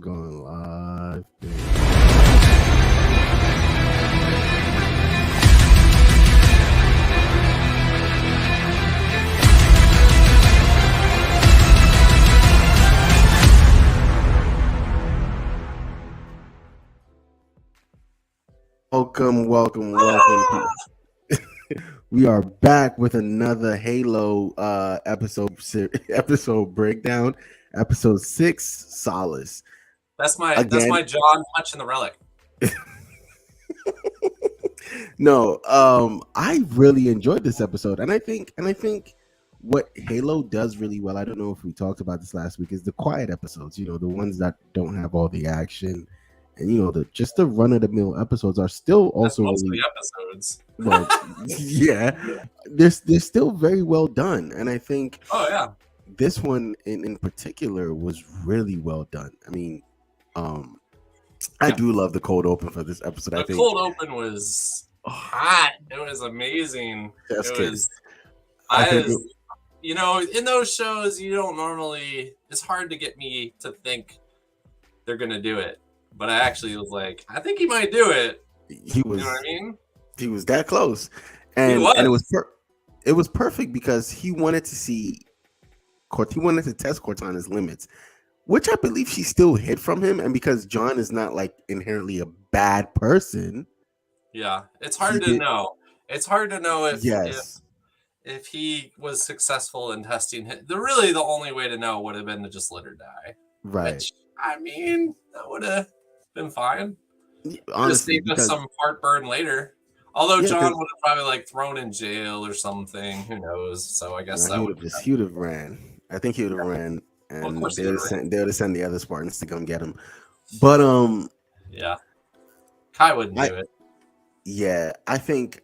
Going live. Welcome. We are back with another Halo episode breakdown, episode 6, Solace. That's my John touching the relic. No, I really enjoyed this episode, and I think what Halo does really well, I don't know if we talked about this last week, is the quiet episodes. You know, the ones that don't have all the action, and you know, the run of the mill episodes are still also really episodes. Well, yeah, they're still very well done, and I think this one in particular was really well done. I mean, I do love the cold open for this episode. The cold open was hot. It was amazing. You know, in those shows, you don't normally. It's hard to get me to think they're gonna do it, but I actually was like, I think he might do it. He was. You know what I mean? He was that close, and it was perfect because he wanted to see. He wanted to test Cortana's limits, which I believe she still hid from him, and because John is not like inherently a bad person. Yeah, it's hard to know. It's hard to know if he was successful in testing him. The only way to know would have been to just let her die. Right. Which, I mean, that would have been fine. Honestly, just saved us some heartburn later. Although John would have probably like thrown in jail or something. Who knows? So I guess he would have ran. I think he would have ran, and they would have sent the other Spartans to come get him. But yeah, Kai wouldn't do it. Yeah, I think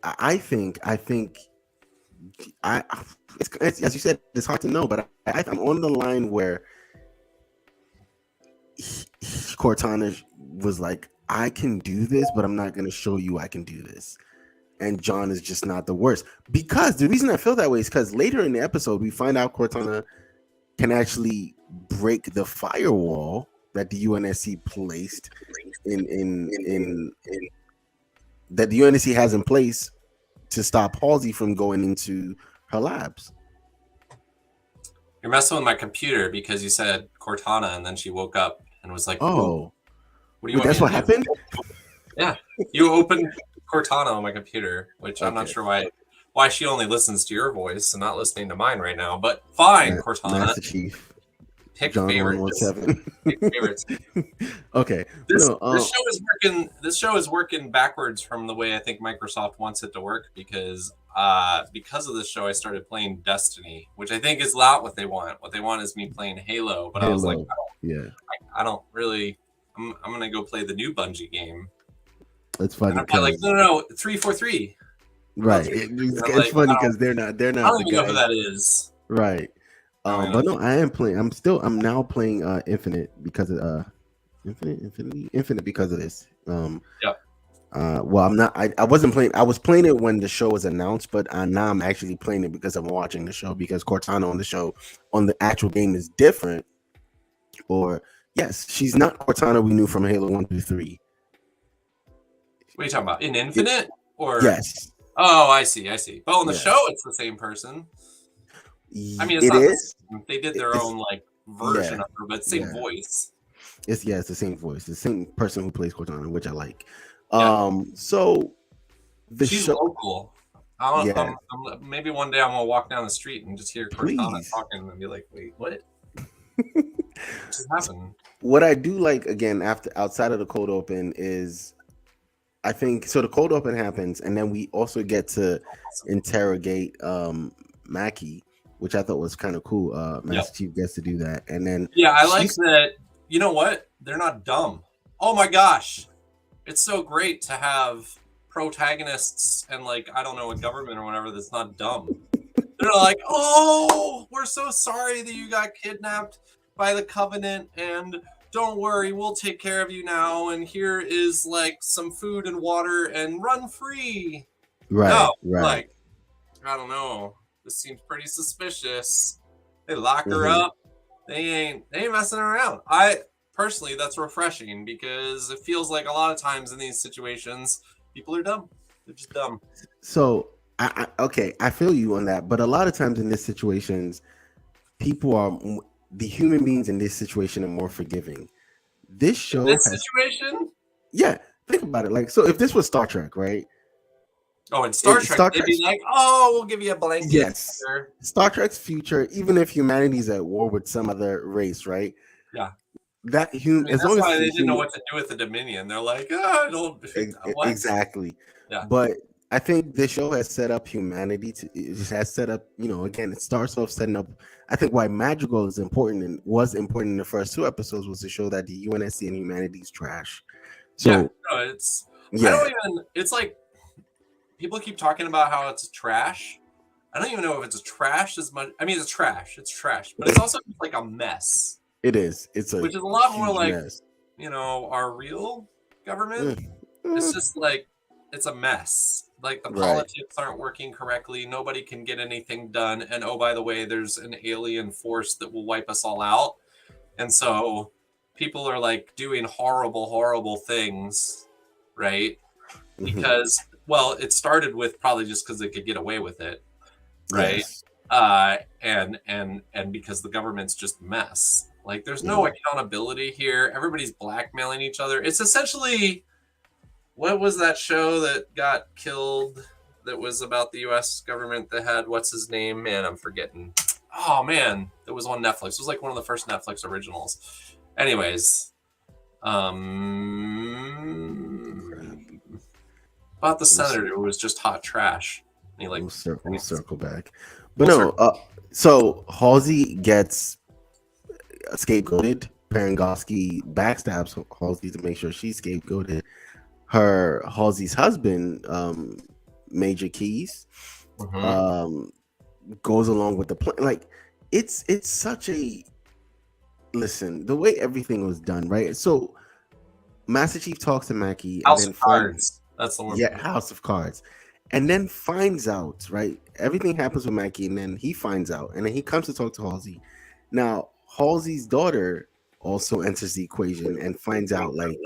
it's, as you said, it's hard to know, but I'm on the line where Cortana was like, I can do this, but I'm not going to show you I can do this. And John is just not the worst. Because the reason I feel that way is because later in the episode, we find out Cortana can actually break the firewall that the UNSC placed in that the UNSC has in place to stop Halsey from going into her labs. You're messing with my computer because you said Cortana, and then she woke up and was like, "Oh, what do you want?" That's what happened. Yeah, you opened Cortana on my computer, which I'm not sure why she only listens to your voice and not listening to mine right now. But fine, Cortana. Master Chief. Pick favorites. Pick favorites. Okay. This show is working backwards from the way I think Microsoft wants it to work because of this show I started playing Destiny, which I think is not what they want. What they want is me playing Halo, but I was like, I don't really. I'm gonna go play the new Bungie game. It's funny. I'm like, no, 343. Right. It's funny because they're not. I don't even know who that is. Right. But no, I am playing. I'm now playing Infinite because of Infinite because of this. Well, I'm not. I wasn't playing. I was playing it when the show was announced, but now I'm actually playing it because I'm watching the show. Because Cortana on the show, on the actual game, is different. Or yes, she's not Cortana we knew from Halo 1 through 3. What are you talking about? In Infinite or yes? Oh, I see. But on the show, it's the same person. I mean, they did their own like version of her, but same voice. It's the same voice, the same person who plays Cortana, which I like. So she's local. Maybe one day I'm gonna walk down the street and just hear Cortana talking and be like, "Wait, what? What just happened?" What I do like again outside of the cold open is, I think so. The cold open happens, and then we also get to interrogate Mackie, which I thought was kind of cool. Master Chief gets to do that, and then I like that. You know what? They're not dumb. Oh my gosh, it's so great to have protagonists and like I don't know a government or whatever that's not dumb. They're like, oh, we're so sorry that you got kidnapped by the Covenant, and don't worry, we'll take care of you now. And here is like some food and water, and run free. Right. Like I don't know. This seems pretty suspicious. They lock her up. They ain't messing around. personally, that's refreshing because it feels like a lot of times in these situations, people are dumb. They're just dumb. So okay, I feel you on that, but a lot of times in these situations, people are the human beings in this situation are more forgiving. This In show this has, situation, yeah, think about it. Like, so if this was Star Trek, right? oh, in Star Trek, Star they'd be Trek, like, "Oh, we'll give you a blanket." yes, Here. Star Trek's future, even if humanity's at war with some other race, right? Yeah, That I human, mean as that's long as why it's they a didn't know human, what to do with the Dominion. They're like, "Oh, I don't what?" exactly. Yeah, But I think this show has set up humanity to, it just has set up, again, it starts off setting up. I think why Madrigal is important and was important in the first two episodes was to show that the UNSC and humanity's trash. yeah. So No, it's I yeah, don't even. It's like people keep talking about how it's trash. I don't even know if it's trash as much. I mean, it's trash. It's trash, but it's also like a mess, it is. It's a which is a lot more huge like mess. our real government. Mm, It's mm, just like it's a mess. Like the right. politics aren't working correctly. Nobody can get anything done. And oh, by the way, there's an alien force that will wipe us all out. And so people are like doing horrible, horrible things, right? Mhm. Because well, it started with probably just because they could get away with it, right? Yes. And because the government's just a mess. Like there's no Mm. accountability here. Everybody's blackmailing each other. It's essentially what was that show that got killed that was about the US government that had what's his name? Man, I'm forgetting. Oh man, it was on Netflix. It was like one of the first Netflix originals. Anyways, Crap. about the We'll, senator who was just hot trash. He like we'll circle back. But we'll no, circle. so Halsey gets scapegoated. Parangosky backstabs Halsey to make sure she's scapegoated. Halsey's husband, Major Keys, Mhm. um, goes along with the plan. Like, it's such a listen. The way everything was done, right? So Master Chief talks to Mackie, and House then of finds, Cards. That's the one. yeah, House of Cards, and then finds out, right? Everything happens with Mackie, and then he finds out, and then he comes to talk to Halsey. Now, Halsey's daughter also enters the equation and finds out, like,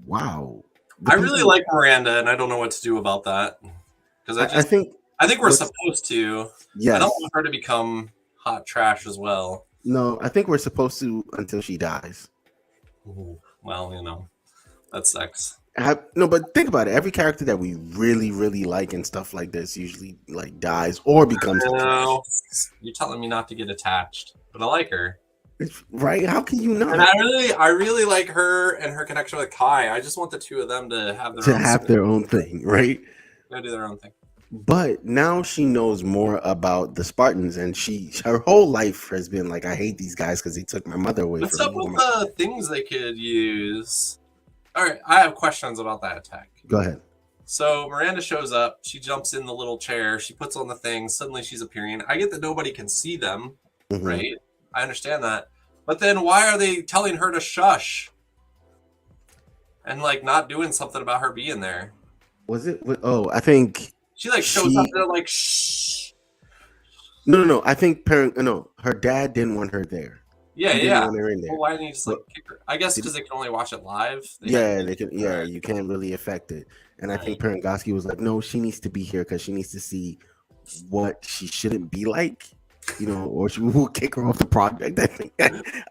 wow, the I really people. like Miranda, and I don't know what to do about that because I think I think we're what's supposed to. I don't yes, want her to become hot trash as well. no, I think we're supposed to until she dies. Ooh, well, that sucks. No, but think about it. Every character that we really, really like and stuff like this usually like dies or becomes hot trash. No, you're telling me not to get attached, but I like her, Right? How can you and not I really like her and her connection with Kai. I just want the two of them to have their to own have story, their own thing, right? go do their own thing. But now she knows more about the Spartans, and her whole life has been like, I hate these guys because they took my mother away What's from up me. with the things they could use? All right, I have questions about that attack. Go ahead. So Miranda shows up. She jumps in the little chair. She puts on the thing. Suddenly she's appearing. I get that nobody can see them, Hmm. right? I understand that. But then why are they telling her to shush and like not doing something about her being there? Was it? Oh, I think She like shows up she. there like shh. No. I think parent. No, her dad didn't want her there. Yeah, He didn't yeah. want her in Well, there. why didn't you just But like kick her? I guess did because they can only watch it live. They had yeah, to. they can. All Yeah, right, you can't really affect it. And I all right. think Parangosky was like, no, she needs to be here because she needs to see what she shouldn't be like, or she will kick her off the project. I think I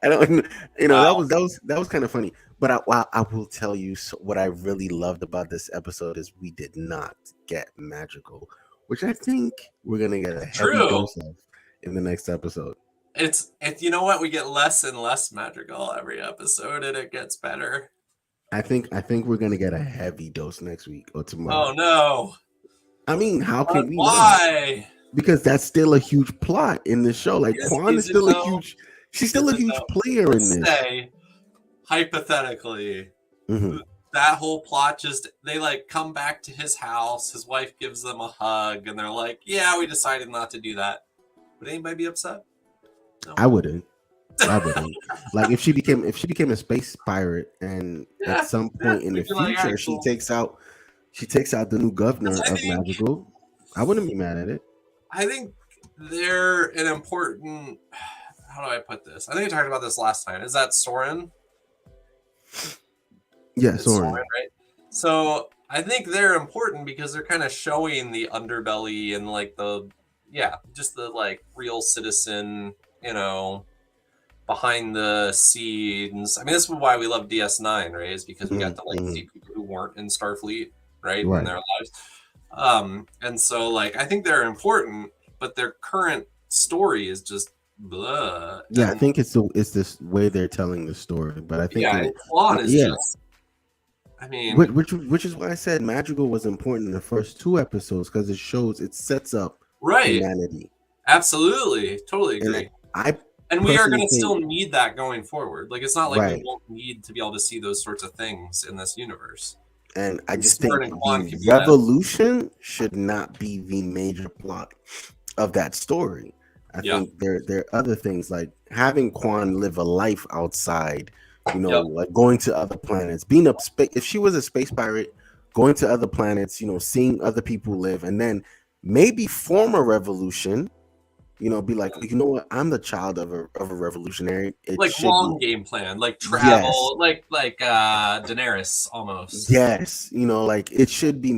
don't, Wow. that was kind of funny. But I will tell you what I really loved about this episode is we did not get magical, which I think we're gonna get a heavy True. dose of in the next episode. It's you know what? We get less and less magical every episode, and it gets better. I think we're gonna get a heavy dose next week or tomorrow. Oh no! I mean, how But can we not? why? Because that's still a huge plot in the show. Like Quan is Is it still a though? huge, she's still Is a it huge though? player in Let's this. say hypothetically Hmm. that whole plot just they like come back to his house. His wife gives them a hug, and they're like, "Yeah, we decided not to do that." Would anybody be upset? No. I wouldn't. I wouldn't. Like if she became a space pirate and at Yeah, some yeah. point in the We'd be like, "All right, future she cool." takes out the new governor 'Cause of Magical, I wouldn't be mad at it. I think they're an important. how do I put this? I think I talked about this last time. Is that Soren? Yeah, It's Soren. Soren, right? So I think they're important because they're kind of showing the underbelly and like just the like real citizen, behind the scenes. I mean, this is why we love DS9, right? Is because we got to like see people who weren't in Starfleet, right, in their lives. And so like I think they're important, but their current story is just blah. Yeah, I think it's this way they're telling the story, but I think and Claude is just. I mean, which is why I said Madrigal was important in the first 2 episodes because it sets up humanity. Absolutely, totally agree. And we are going to still need that going forward. Like it's not like we won't need to be able to see those sorts of things in this universe. And I just think the revolution should not be the major plot of that story. I think there are other things like having Quan live a life outside, like going to other planets, being up space. If she was a space pirate, going to other planets, seeing other people live, and then maybe form a revolution. Be like, you know what? I'm the child of a revolutionary. It like long game plan, like travel, like Daenerys almost. Yes, like it should be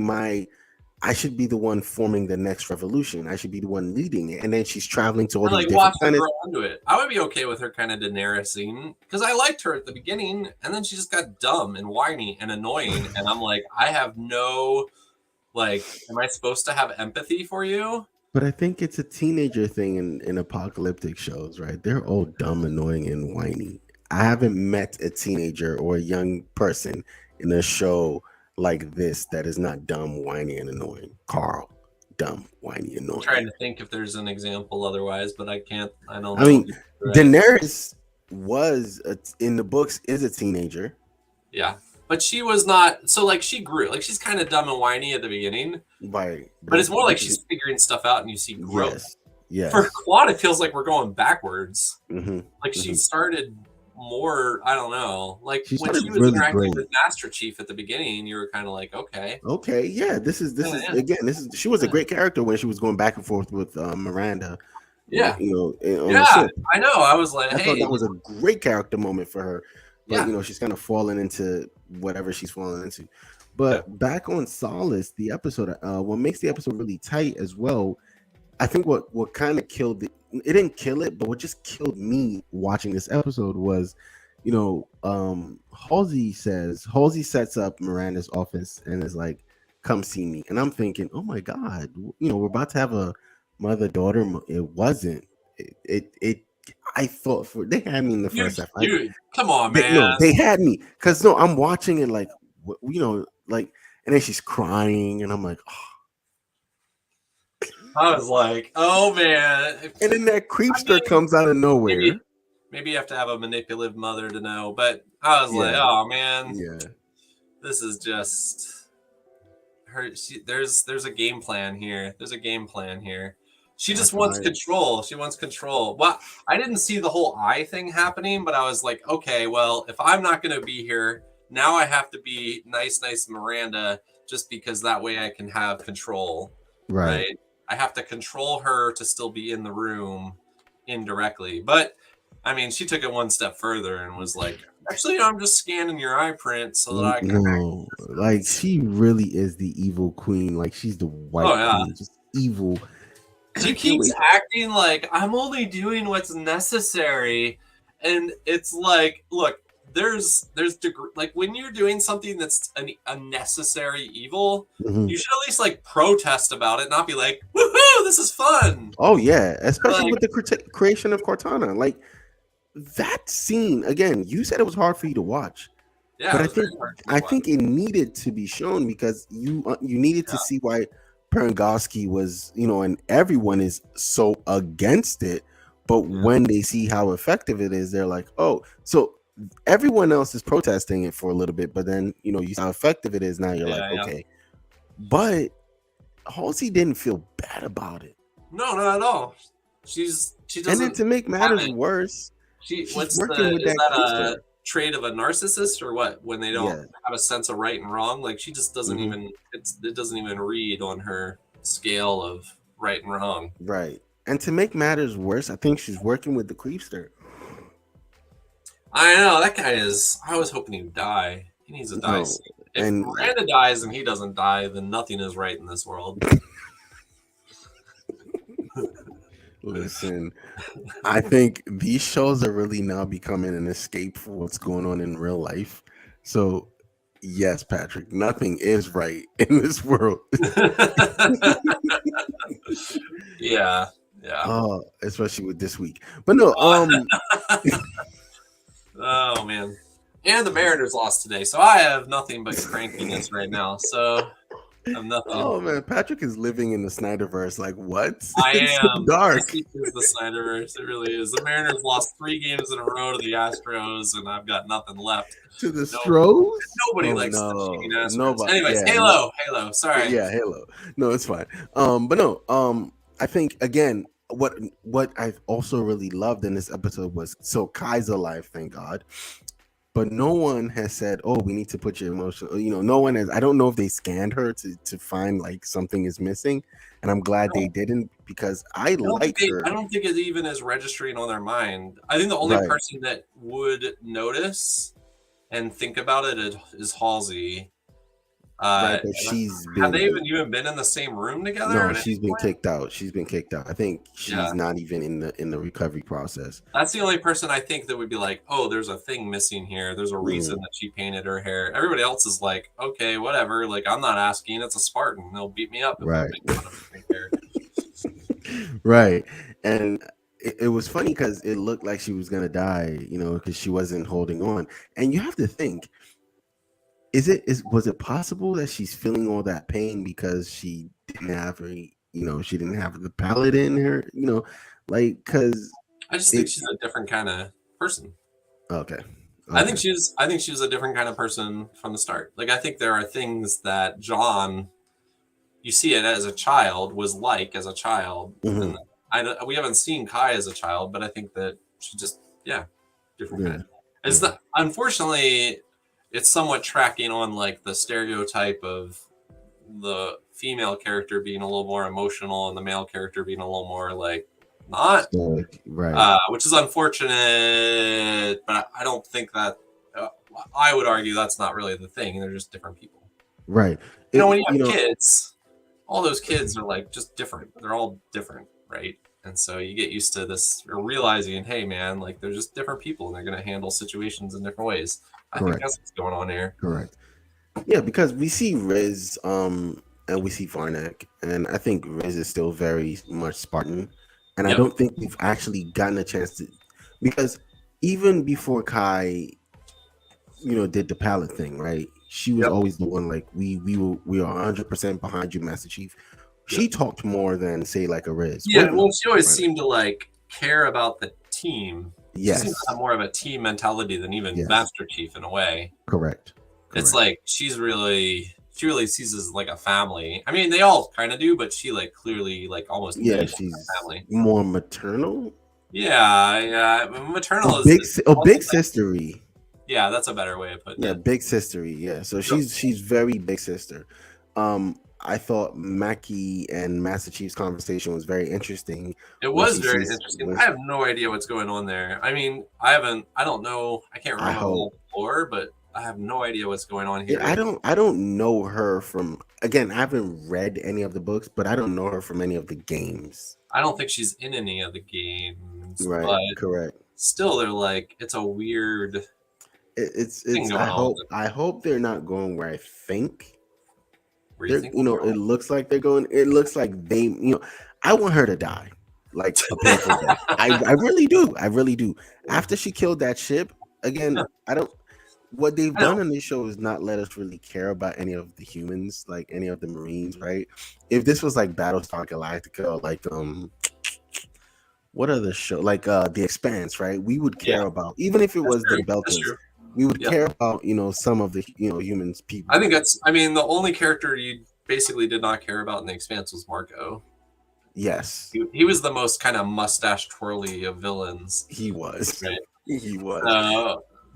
I should be the one forming the next revolution. I should be the one leading it. And then she's traveling to all these different planets. Her grow into it. I would be okay with her kind of Daenerys-ing because I liked her at the beginning, and then she just got dumb and whiny and annoying. And I'm like, I have no, am I supposed to have empathy for you? But I think it's a teenager thing in apocalyptic shows, right? They're all dumb, annoying, and whiny. I haven't met a teenager or a young person in a show like this that is not dumb, whiny, and annoying. Carl, dumb, whiny, annoying. I'm trying to think if there's an example otherwise, but I can't. I don't know. I mean, Daenerys in the books is a teenager. Yeah, but she was not. So she grew. She's kind of dumb and whiny at the beginning. Right. But it's more like she's figuring stuff out and you see growth. Yes. For Claude, it feels like we're going backwards. She started more, I don't know. When she was really interacting with Master Chief at the beginning, you were kind of like, okay. Okay, yeah. She was a great character when she was going back and forth with Miranda. Yeah. I know. I was like, I thought that was a great character moment for her. But she's kind of falling into whatever she's falling into. But back on Solace, the episode, what makes the episode really tight as well, I think what kind of killed it didn't kill it, but what just killed me watching this episode was, Halsey sets up Miranda's office and is like, come see me. And I'm thinking, oh my God, we're about to have a mother-daughter. It wasn't. I thought they had me in the first episode. Dude, come on, man. They had me. Because, I'm watching it and then she's crying, and I'm like, oh. I was like, oh man. And then that creepster comes out of nowhere. Maybe you have to have a manipulative mother to know, but I was like, oh man. Yeah. This is just her. There's a game plan here. She just wants control. She wants control. Well, I didn't see the whole eye thing happening, but I was like, okay, well, if I'm not going to be here, now I have to be nice Miranda just because that way I can have control. Right? I have to control her to still be in the room indirectly. But, I mean, she took it one step further and was like, actually, I'm just scanning your eye print so that I can... No, she really is the evil queen. She's the white queen, just evil. She keeps acting like, I'm only doing what's necessary. And it's like, look, there's degree, when you're doing something that's an unnecessary evil, you should at least protest about it, not be like, woohoo, this is fun. Oh yeah, especially with the creation of Cortana. That scene again, you said it was hard for you to watch. Yeah, but I think it needed to be shown because you needed to see why Perangowski was, and everyone is so against it. But when they see how effective it is, they're like, oh, so everyone else is protesting it for a little bit, but then you see how effective it is. Now you're okay. But Halsey didn't feel bad about it. No, not at all. She doesn't. And then to make matters worse, is that a trait of a narcissist or what? When they don't have a sense of right and wrong, she just doesn't even. It doesn't even read on her scale of right and wrong. Right. And to make matters worse, I think she's working with the creepster. I know that guy is. I was hoping he'd die. He needs to die No, soon. If and Miranda dies and he doesn't die, then nothing is right in this world. listen, I think these shows are really now becoming an escape for what's going on in real life. So, yes, Patrick, nothing is right in this world. Yeah, yeah. Especially with this week. But no, Oh man. And the Mariners lost today, so I have nothing but crankiness right now. So I'm nothing. oh man, Patrick is living in the Snyderverse. Like what? I It's so am. dark. This week is the Snyderverse. It really is. The Mariners lost 3 games in a row to the Astros, and I've got nothing left. To the No, Stros? nobody Oh likes the no, cheating Astros. nobody. Anyways, Yeah, Halo. Sorry. yeah, Halo. No, it's fine. But no, I think again, what I also really loved in this episode was so Kai's alive, thank God. But no one has said, "Oh, we need to put your emotion." You know, no one has. I don't know if they scanned her to find like something is missing, and I'm glad they didn't because I like her. I don't think it even is registering on their mind. I think the only Right. person that would notice and think about it is Halsey. Right, but she's Have they been even been in the same room together? no, At any she's been point? kicked out. She's been kicked out. I think Yeah, she's not even in the recovery process. that's the only person I think that would be like, oh, there's a thing missing here. There's a reason Mm, that she painted her hair. Everybody else is like, okay, whatever. Like, I'm not asking. It's a Spartan. They'll beat me up if I right. make fun of my hair. Right. And it was funny because it looked like she was gonna die, you know, because she wasn't holding on. And you have to think, was it possible that she's feeling all that pain because she didn't have her, you know, she didn't have the palate in her, you know, like because I just think it she's a different kind of person. okay. I Okay. think she was a different kind of person from the start. Like I think there are things that John, you see it as a child, was like as a child, Hmm. and we haven't seen Kai as a child, but I think that she just different Yeah. kind. It's Yeah. the unfortunately it's somewhat tracking on like the stereotype of the female character being a little more emotional and the male character being a little more like not, So, right. which is unfortunate. But I don't think that. Uh, I would argue that's not really the thing. They're just different people. Right. You know, when you You have know, kids, all those kids are like just different. They're all different, right? And so you get used to this, or realizing, hey, man, like they're just different people, and they're going to handle situations in different ways. I think correct. that's what's going on here. Correct. Yeah, because we see Riz, and we see Varnak, and I think Riz is still very much Spartan, and I Yep. don't think we've actually gotten a chance to, because even before Kai, you know, did the pallet thing, right? She was Yep. always the one like we are 100% behind you, Master Chief. Yep. She talked more than say like a Riz. Yeah. With Well, she always Varnak. seemed to like care about the team. She seems to Yes, have more of a team mentality than even yes, Master Chief in a way. correct, It's correct. like she really sees us like a family. I mean, they all kind of do, but she like clearly like almost Yeah, needs she's a family. more maternal. Yeah. Maternal is Big sistery. yeah, that's a better way of putting Yeah, it. big sistery. Yeah, so she's very big sister. I thought Mackie and Master Chief's conversation was very interesting. It When was she very sees, interesting. when I have no idea what's going on there. I mean, I don't know. I can't I remember all hope, the lore, but I have no idea what's going on yeah, here. I don't know her from, again. I haven't read any of the books, but I don't know her from any of the games. I don't think she's in any of the games, Right, but correct. still, they're like it's a weird thing It's going on with it. I hope they're not going where I think Where you they're, think you know, it looks like they're going. It looks like they, you know, I want her to die, like a painful death. I really do. I really do. After she killed that ship, again, Yeah, I don't. What they've I know. done in this show is not let us really care about any of the humans, like any of the Marines, right? If this was like Battlestar Galactica, or like what other show, like The Expanse, right? We would Yeah, care about, even if it that's was the true. That's Belters, true. we would Yeah, care about, you know, some of the, you know, humans, people. I think that's. I mean, the only character you basically did not care about in the Expanse was Marco. Yes, He was the most kind of mustache twirly of villains, he was. right? He was.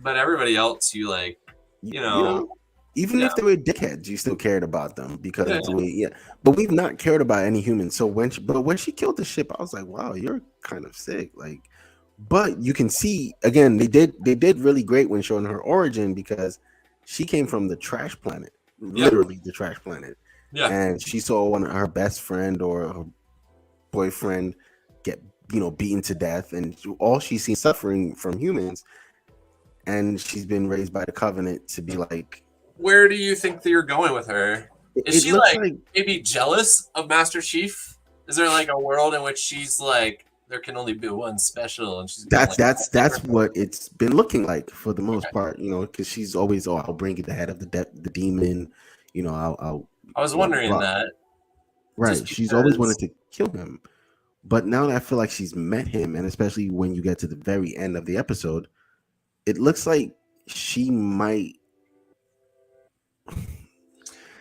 But everybody else, you like, You, you you know, know, Even Yeah. if they were dickheads, you still cared about them because Yeah. of the way. Yeah, but we've not cared about any humans. So when she killed the ship, I was like, wow, you're kind of sick. Like, but you can see again, they did really great when showing her origin because she came from the trash planet, Yeah. literally the trash planet, Yeah. and she saw one of her best friend or her boyfriend get beaten to death, and all she's seen suffering from humans, and she's been raised by the Covenant to be like. Where do you think that you're going with her? Is It she looks like like maybe jealous of Master Chief? Is there like a world in which she's like there can only be one special, and she's gonna that's like? that's what it's been looking like for the Okay. most part, because she's always, oh, I'll bring you the head of the demon, I'll I was blah blah wondering blah. that just Right, she's always wanted because. to kill him, but now that I feel like she's met him, and especially when you get to the very end of the episode, it looks like she might.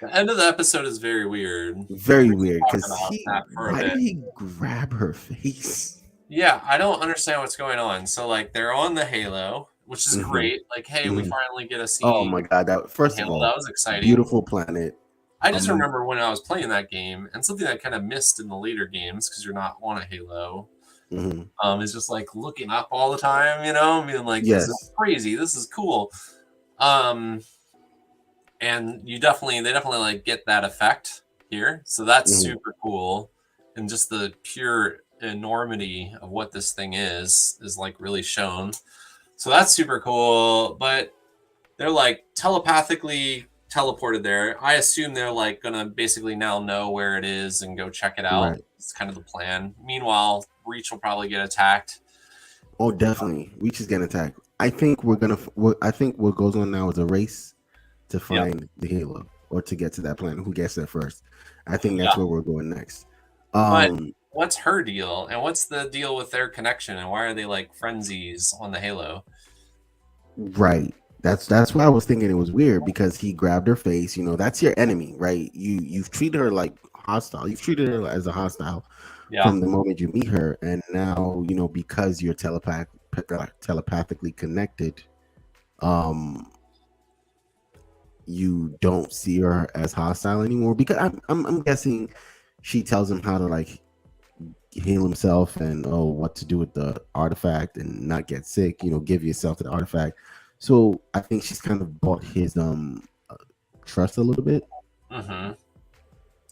The end of the episode is very weird. And Very we can weird, talk because about that for a why did bit. he grab her face? Yeah, I don't understand what's going on. So like they're on the Halo, which is Hmm. great. Like, hey, we Hmm. finally get to Oh see my god, that the first of Halo. That all, was exciting. beautiful planet. I just um remember when I was playing that game, and something I kind of missed in the later games because you're not on a Halo. mhm. Is just like looking up all the time, you know, being like, this is Yes. crazy, this is cool. Um, and they definitely like get that effect here, so that's Mhm. super cool, and just the pure enormity of what this thing is like really shown. So that's super cool, but they're like telepathically teleported there. I assume they're like gonna basically now know where it is and go check it out. Right. It's kind of the plan. Meanwhile, Reach will probably get attacked. Oh, definitely. Reach is getting attacked. I think we're gonna. I think what goes on now is a race to Yeah, find the Halo or to get to that planet. Who gets there first? I think that's yeah. where we're going next. But Um, what's her deal, and what's the deal with their connection, and why are they like frenzies on the Halo? right. That's why I was thinking it was weird because he grabbed her face. That's your enemy, right? You've treated her like hostile. You've treated her as a hostile Yeah, from the moment you meet her, and now because you're telepathically connected. Um, you don't see her as hostile anymore because I'm guessing she tells him how to like heal himself and what to do with the artifact and not get sick. Give yourself to the artifact. So I think she's kind of bought his trust a little bit. mm-hmm.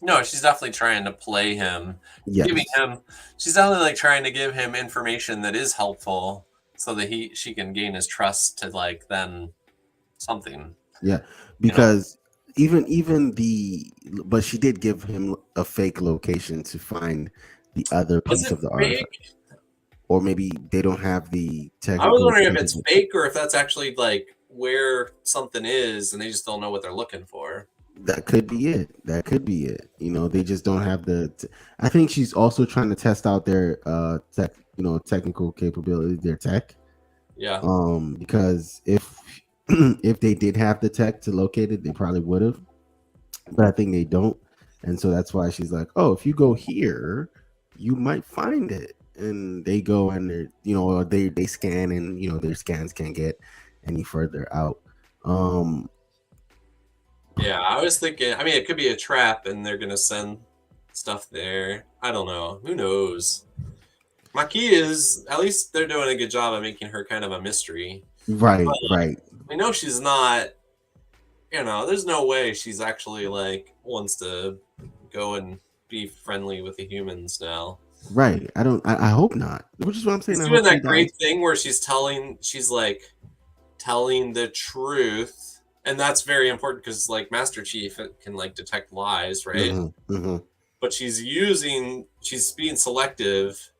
No, she's definitely trying to play him, giving Yes. him. She's definitely like trying to give him information that is helpful, so that she can gain his trust to like then something, Yeah. you know. Because but she did give him a fake location to find the other Was piece it of the artifact, fake? or maybe they don't have the I was technical wondering if it's capability. fake or if that's actually like where something is and they just don't know what they're looking for. That could be it. That could be it. They just don't have I think she's also trying to test out their technical capability, their tech. Yeah. Because if if they did have the tech to locate it, they probably would have. But I think they don't, and so that's why she's like, "Oh, if you go here, you might find it." And they go and or they scan, and their scans can't get any further out. Um, Yeah, I was thinking, I mean, it could be a trap and they're going to send stuff there. I don't know. Who knows? My key is at least they're doing a good job of making her kind of a mystery. But right, right. we know she's not, there's no way she's actually like wants to go and be friendly with the humans now. Right. I hope not. Which is what I'm saying. She's I doing hope she that dies. great thing where she's like telling the truth. And that's very important because like Master Chief can like detect lies, right? Hmm. Hmm. But she's being selective.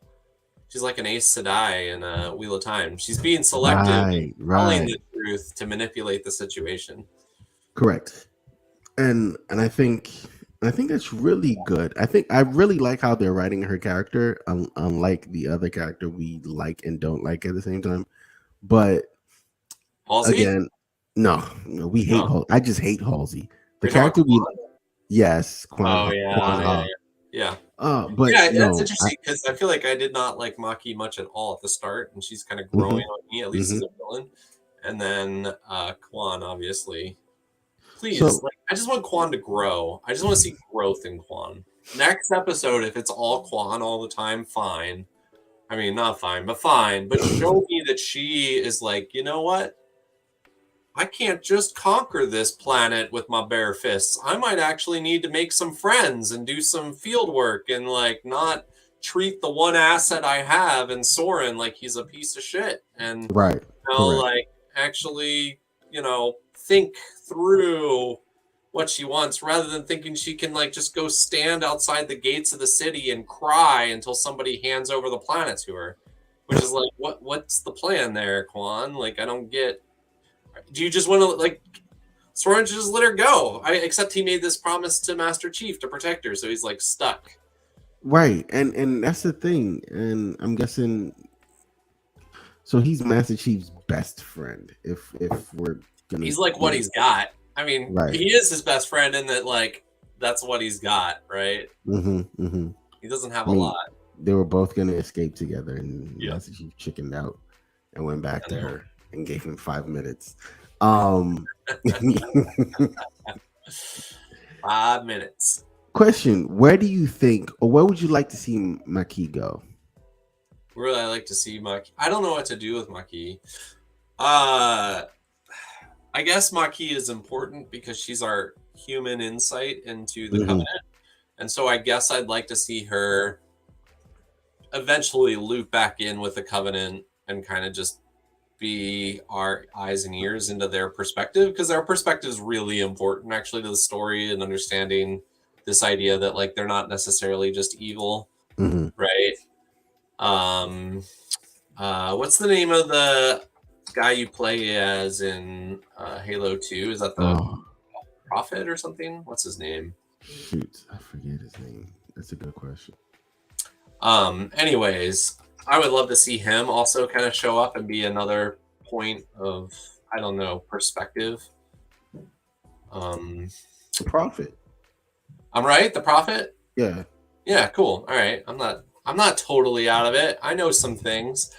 She's like an Aes Sedai in a Wheel of Time. She's being selective and Right. telling Right. the truth to manipulate the situation. Correct. And I think that's really good. I really like how they're writing her character, unlike the other character we like and don't like at the same time. But Halsey? again, no, we hate Oh, Halsey. I just hate Halsey. The you're talking character we about Quan? yes, Oh Quan yeah, yeah, Ha. yeah. Yeah. But Yeah, that's no, interesting because I feel like I did not like Maki much at all at the start, and she's kind of growing hmm on me, at least hmm as a villain. And then Quan, obviously. Please, So like, I just want Quan to grow. I just want to see growth in Quan. Next episode, if it's all Quan all the time, fine. I mean, not fine, but fine. But show me that she is like, you know what? I can't just conquer this planet with my bare fists. I might actually need to make some friends and do some field work and like not treat the one asset I have in Soren like he's a piece of shit. And right, correct. like actually, think through what she wants rather than thinking she can like just go stand outside the gates of the city and cry until somebody hands over the planet to her. Which is like, what's the plan there, Quan? Like, I don't get. Do you just want to like Soren just let her go? Except he made this promise to Master Chief to protect her, so he's like stuck. Right, and that's the thing, and I'm guessing. So he's Master Chief's best friend. If we're gonna, he's like what he's got. I mean, right. He is his best friend in that like that's what he's got, right? He doesn't have a lot. They were both gonna escape together, and Master Chief chickened out and went back to her and gave him 5 minutes. 5 minutes. Question: where do you think, or where would you like to see Maki go? Where would I like to see Maki? I don't know what to do with Maki. I guess Maki is important because she's our human insight into the Covenant. And so I guess I'd like to see her eventually loop back in with the Covenant and kind of just be our eyes and ears into their perspective, because their perspective is really important actually to the story and understanding this idea that like they're not necessarily just evil, right? What's the name of the guy you play as in Halo 2? Is that the Prophet or something? What's his name? Shoot, I forget his name. That's a good question. Anyways, I would love to see him also kind of show up and be another point of, I don't know, perspective. The Prophet. I'm right? The Prophet? Yeah. Yeah, cool. All right. I'm not totally out of it. I know some things.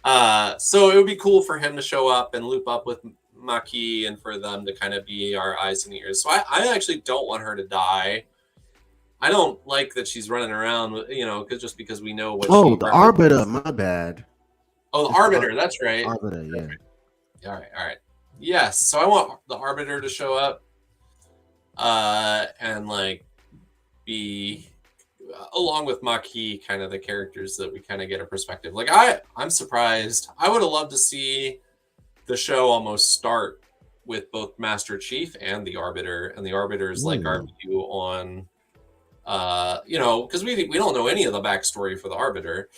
So it would be cool for him to show up and loop up with Maki and for them to kind of be our eyes and ears. So I actually don't want her to die. I don't like that she's running around, because we know what. Oh, the Arbiter. My bad. Oh, the Arbiter. That's right. Arbiter. Yeah. All right. Yes. So I want the Arbiter to show up, and like be along with Maki, kind of the characters that we kind of get a perspective. Like I'm surprised. I would have loved to see the show almost start with both Master Chief and the Arbiter, and the Arbiter is like our view on. Because we don't know any of the backstory for the Arbiter.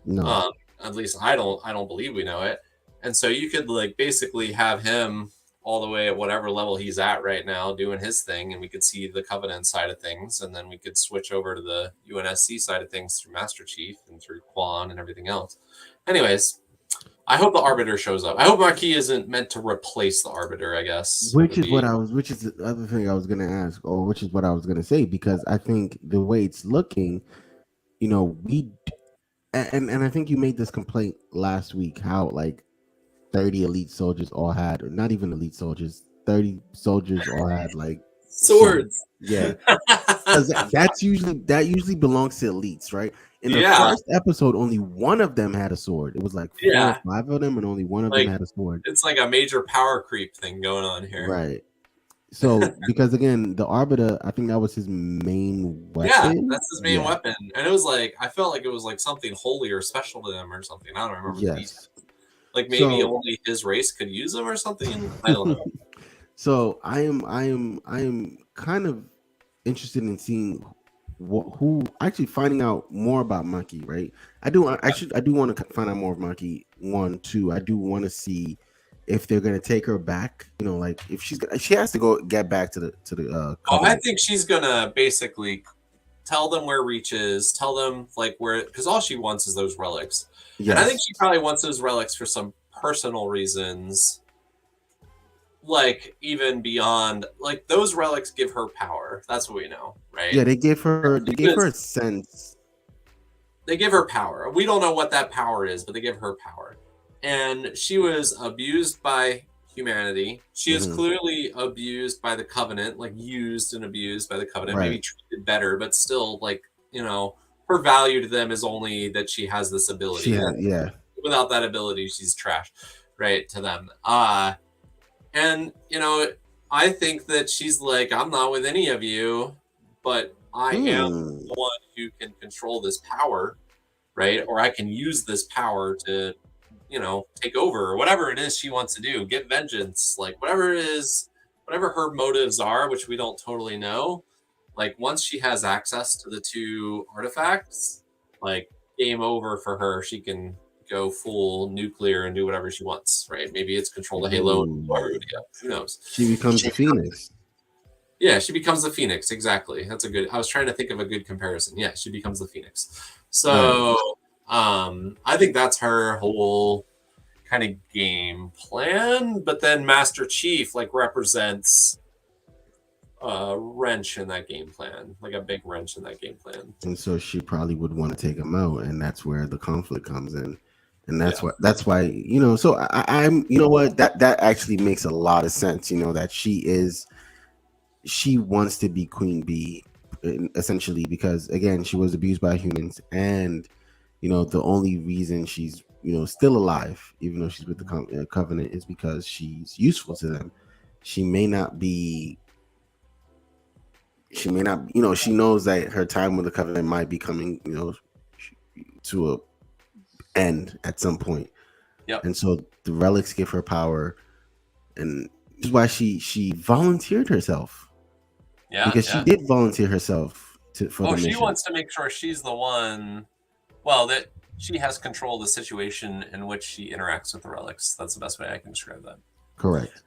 No. At least I don't believe we know it. And so you could like basically have him all the way at whatever level he's at right now doing his thing, and we could see the Covenant side of things, and then we could switch over to the UNSC side of things through Master Chief and through Quan and everything else. Anyways, I hope the Arbiter shows up. I hope Maki isn't meant to replace the Arbiter, I guess. Which is the other thing I was gonna ask, or which is what I was gonna say, because I think the way it's looking, and I think you made this complaint last week, how like 30 elite soldiers all had, or not even elite soldiers, 30 soldiers all had like swords. Yeah. that usually belongs to elites, right? In the first episode, only one of them had a sword. It was like 4 or 5 of them, and only one of them had a sword. It's like a major power creep thing going on here. Right. So, because again, the Arbiter, I think that was his main weapon. Yeah, that's his main weapon. And it was like, I felt like it was like something holy or special to them or something. I don't remember the details. Like maybe only his race could use them or something. I don't know. So I am kind of interested in seeing who actually finding out more about Maki, right? I do want to find out more of Maki. 1, 2. I do want to see if they're gonna take her back. Like if she has to go get back to the. I think she's gonna basically tell them where Reach is. Tell them like where, because all she wants is those relics. Yes. And I think she probably wants those relics for some personal reasons. Like even beyond, like those relics give her power. That's what we know, right? Yeah, they gave her a sense. They give her power. We don't know what that power is, but they give her power. And she was abused by humanity. She is clearly abused by the Covenant, like used and abused by the Covenant, Right. maybe treated better, but still, like, you know, her value to them is only that she has this ability. Yeah. Without that ability, she's trash, right, to them. And, you know, I think that she's like, I'm not with any of you, but I am the one who can control this power, right? Or I can use this power to, you know, take over or whatever it is she wants to do, get vengeance, like whatever it is, whatever her motives are, which we don't totally know. Like once she has access to the 2 artifacts, like game over for her. She can go full nuclear and do whatever she wants, right? Maybe it's control the Halo and blow everybody up. Who knows? She becomes the Phoenix. Yeah, she becomes the Phoenix. Exactly. That's a good. I was trying to think of a good comparison. Yeah, she becomes the Phoenix. So, I think that's her whole kind of game plan. But then Master Chief like represents a wrench in that game plan, like a big wrench in that game plan. And so she probably would want to take him out, and that's where the conflict comes in. And that's why, you know, so I'm, you know what, that actually makes a lot of sense, you know, that she wants to be Queen Bee, essentially, because again, she was abused by humans, and you know, the only reason she's, you know, still alive, even though she's with the Covenant, is because she's useful to them. She may not, you know, she knows that her time with the Covenant might be coming, you know, to a end at some point. Yep. And so the relics give her power, and this is why she volunteered herself. Yeah, because she did volunteer herself for the mission. She wants to make sure she's the one. Well, that she has control of the situation in which she interacts with the relics. That's the best way I can describe that. Correct.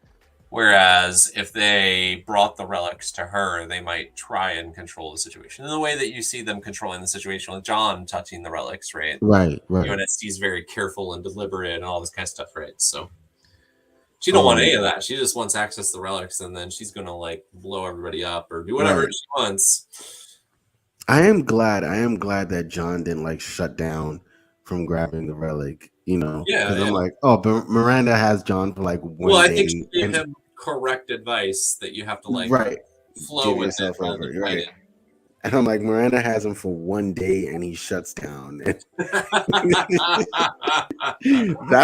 Whereas if they brought the relics to her, they might try and control the situation in the way that you see them controlling the situation with John touching the relics, right? Right. UNSC's very careful and deliberate and all this kind of stuff, right? So she don't want any of that. She just wants access to the relics, and then she's gonna like blow everybody up or do whatever she wants. I am glad that John didn't like shut down from grabbing the relic, you know. Because I'm like, oh, but Miranda has John for like 1 day. Well, I think she gave him correct advice that you have to like flow give with yourself it, over, right? And I'm like, Miranda has him for 1 day, and he shuts down. That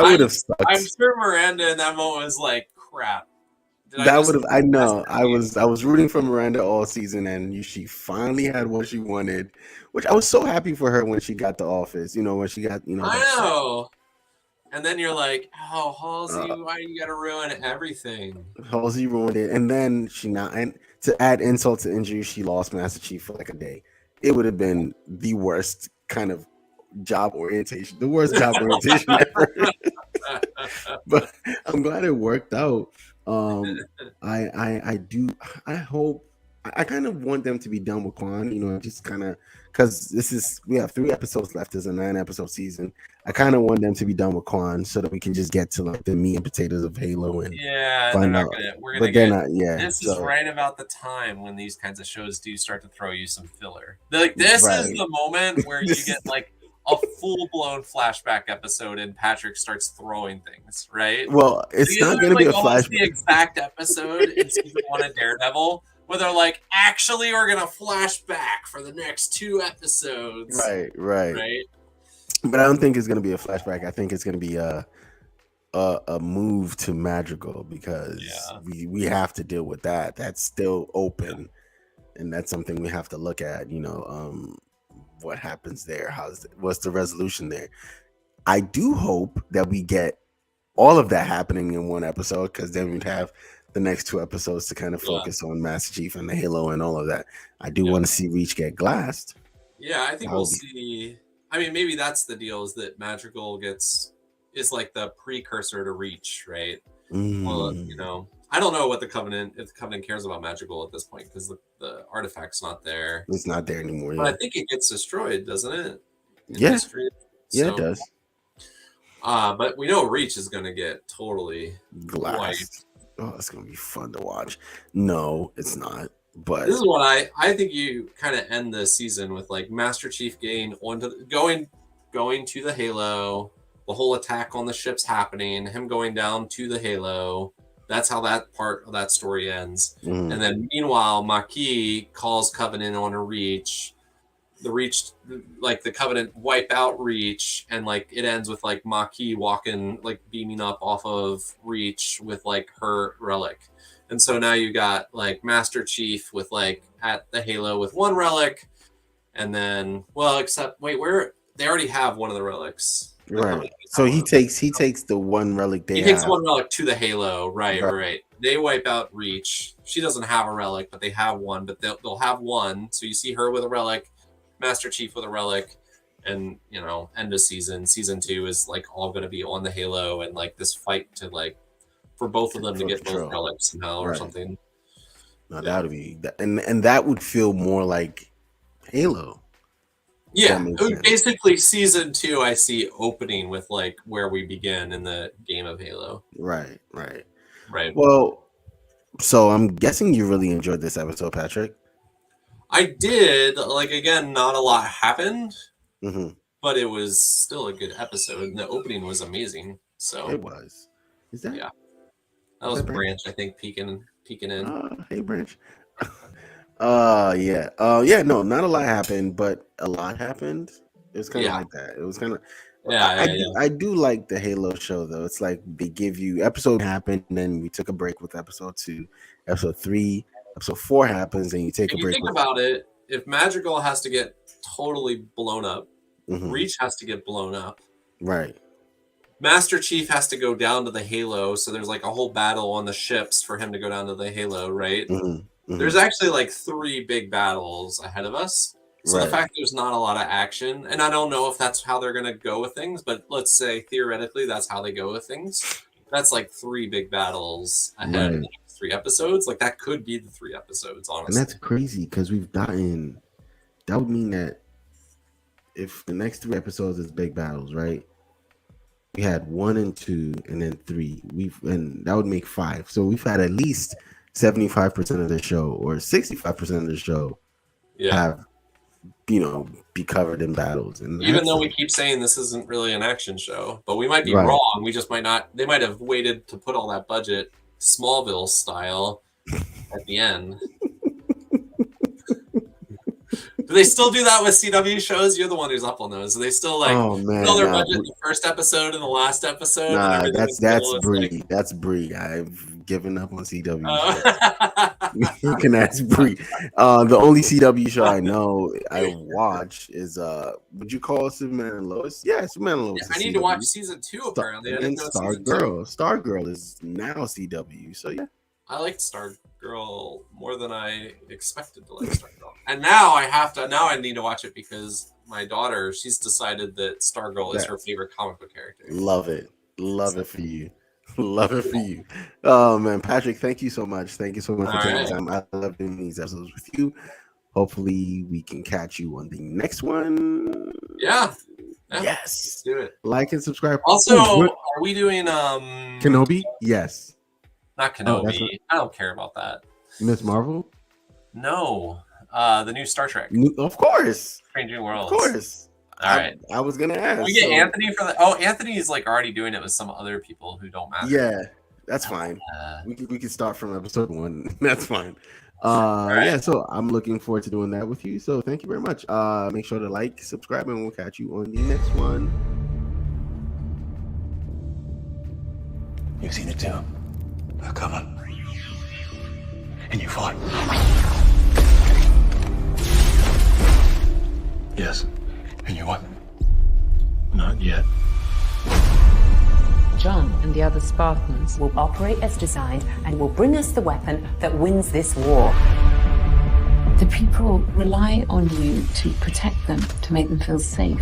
would have sucked. I'm sure Miranda in that moment was like, "Crap." That would have. I know. I was rooting for Miranda all season, and she finally had what she wanted, which I was so happy for her when she got the office. You know, when she got, you know. I know. And then you're like, "Oh, Halsey, why you gotta ruin everything?" Halsey ruined it, and then and to add insult to injury, she lost Master Chief for like a day. It would have been the worst kind of job orientation, the worst job orientation ever. But I'm glad it worked out. I hope, I kind of want them to be done with Quan, you know, just kind of, because we have 3 episodes left. It's a 9-episode season. I kind of want them to be done with Quan so that we can just get to like the meat and potatoes of Halo and find out. This is right about the time when these kinds of shows do start to throw you some filler. Like this is the moment where you get like a full-blown flashback episode and Patrick starts throwing things, right? Well, it's not going to be a flashback. The exact episode in season 1 of Daredevil where they're like, actually, we're going to flash back for the next 2 episodes. Right. But I don't think it's going to be a flashback. I think it's going to be a move to Madrigal, because we have to deal with that. That's still open, and that's something we have to look at, you know. What happens there? What's the resolution there? I do hope that we get all of that happening in 1 episode, because then we'd have the next 2 episodes to kind of focus on Master Chief and the Halo and all of that. I do want to see Reach get glassed. Yeah, I think we'll see. I mean, maybe that's the deal, is that Madrigal is like the precursor to Reach, right? Well, you know, I don't know what if the Covenant cares about Madrigal at this point, because the artifact's not there. It's not there anymore. But I think it gets destroyed, doesn't it? It does. But we know Reach is going to get totally glassed. Oh, it's going to be fun to watch. No, it's not. But this is what I think you kind of end the season with, like Master Chief going to the Halo, the whole attack on the ships happening, him going down to the Halo, That's how that part of that story ends. Mhm. And then meanwhile, Maquis calls Covenant on a Reach. The Reach, like the Covenant wipe out Reach, and like it ends with like Maquis walking, like beaming up off of Reach with like her relic. And so now you got like Master Chief with like at the Halo with one relic, and then except where they already have one of the relics. Right. So he takes the one relic they He takes have. one relic to the Halo. Right. They wipe out Reach. She doesn't have a relic, but they have one. But they'll have one. So you see her with a relic, Master Chief with a relic, and end of season. Season 2 is like all going to be on the Halo, and like this fight to like for both of them to get both relics somehow or something. No, that would be and that would feel more like Halo. Yeah, basically season 2 I see opening with like where we begin in the game of Halo. Right. Well, so I'm guessing you really enjoyed this episode, Patrick. I did. Like, again, not a lot happened, but it was still a good episode. And the opening was amazing. So it was. Is that? Yeah. That was Branch, I think, peeking in. Hey, Branch. Yeah. No, not a lot happened, but a lot happened. It was kind of like that. It was kind of. I do like the Halo show though. It's like they give you episode happened, and then we took a break with episode 2, episode 3, episode 4 happens, and you take a break. Think about it. If Madrigal has to get totally blown up, Reach has to get blown up. Right. Master Chief has to go down to the Halo, so there's like a whole battle on the ships for him to go down to the Halo, right? There's actually like 3 big battles ahead of us. So the fact there's not a lot of action, and I don't know if that's how they're going to go with things, but let's say theoretically that's how they go with things. That's like 3 big battles ahead of the next 3 episodes. Like that could be the 3 episodes, honestly. And that's crazy because that would mean that if the next 3 episodes is big battles, right? We had 1 and 2 and then 3. And that would make 5. So we've had at least 75% of the show or 65% of the show have be covered in battles. And even though we keep saying this isn't really an action show, but we might be wrong. We just might not. They might have waited to put all that budget Smallville style at the end. Do they still do that with CW shows? You're the one who's up on those. Do they still fill their budget in the first episode and the last episode? Nah, that's Brie. That's Brie. I've given up on CW. You can ask Brie. The only CW show I know I watch is would you call Superman and Lois? Yeah, Superman and Lois. I need to watch season 2 apparently. And Stargirl. Stargirl is now CW. So yeah. I liked Stargirl more than I expected to like Stargirl. And now I need to watch it because my daughter, she's decided that Stargirl is her favorite comic book character. Love it. Love it for you. Love it for you. Oh man, Patrick, thank you so much. Thank you so much for taking time. I love doing these episodes with you. Hopefully we can catch you on the next one. Yeah. Yes. Let's do it. Like and subscribe. Also, are we doing Kenobi? Yes. Not Kenobi. I don't care about that. Miss Marvel? No. The new Star Trek. Of course. Strange New Worlds. Of course. All right. I was gonna ask. We get Anthony for the. Oh, Anthony's like already doing it with some other people who don't matter. Yeah, that's fine. We can start from episode 1. That's fine. Yeah. So I'm looking forward to doing that with you. So thank you very much. Make sure to like, subscribe, and we'll catch you on the next one. You've seen it too. Come on. And you fought. Yes. And you won. Not yet. John and the other Spartans will operate as designed and will bring us the weapon that wins this war. The people rely on you to protect them, to make them feel safe.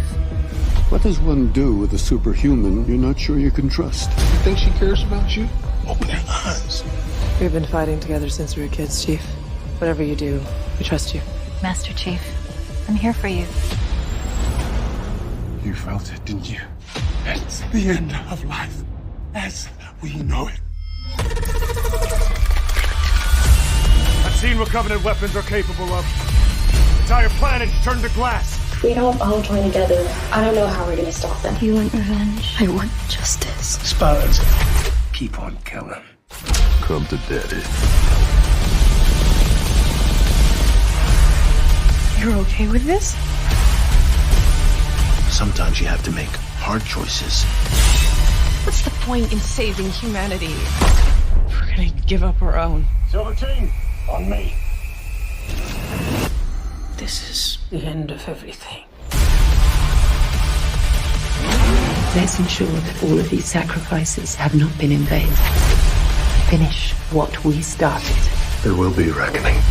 What does one do with a superhuman you're not sure you can trust? You think she cares about you? Open your eyes. We've been fighting together since we were kids, Chief. Whatever you do, we trust you. Master Chief, I'm here for you. You felt it, didn't you? It's the end of life as we know it. I've seen what Covenant weapons are capable of. Entire planets turned to glass. If we don't all join together, I don't know how we're gonna stop them. You want revenge? I want justice. Spartans, keep on killing. come to daddy. You're okay with this? Sometimes you have to make hard choices. What's the point in saving humanity? We're gonna give up our own. Silver Team, on me. This is the end of everything. Let's ensure that all of these sacrifices have not been in vain. Finish what we started. There will be reckoning.